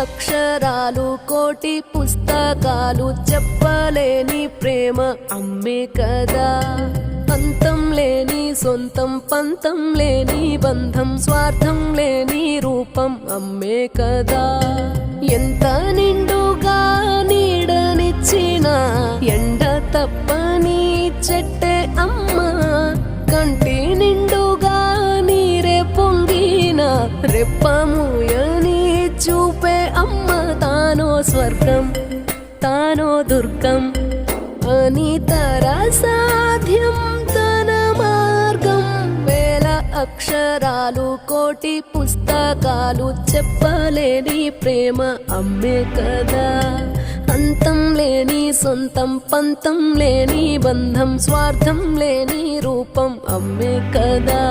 అక్షరాలు కోటి పుస్తకాలు చెప్పలేని ప్రేమ అమ్మే కదా. అంతం లేని సొంతం పంతం లేని బంధం స్వార్థం లేని రూపం అమ్మే కదా. ఎంత నిండుగా నీడనిచ్చిన ఎండ తప్పని చెట్టే అమ్మ. కంటి నిండుగా నీరే పొంగిన రెప్పమూయని చూపే అమ్మ. తానో స్వర్గం తానో దుర్గం అని సాధ్యం తన మార్గం. వేల అక్షరాలు కోటి పుస్తకాలు చెప్పలేని ప్రేమ అమ్మే కదా. అంతం లేని సొంతం పంతం లేని బంధం స్వార్థం లేని రూపం అమ్మే కదా.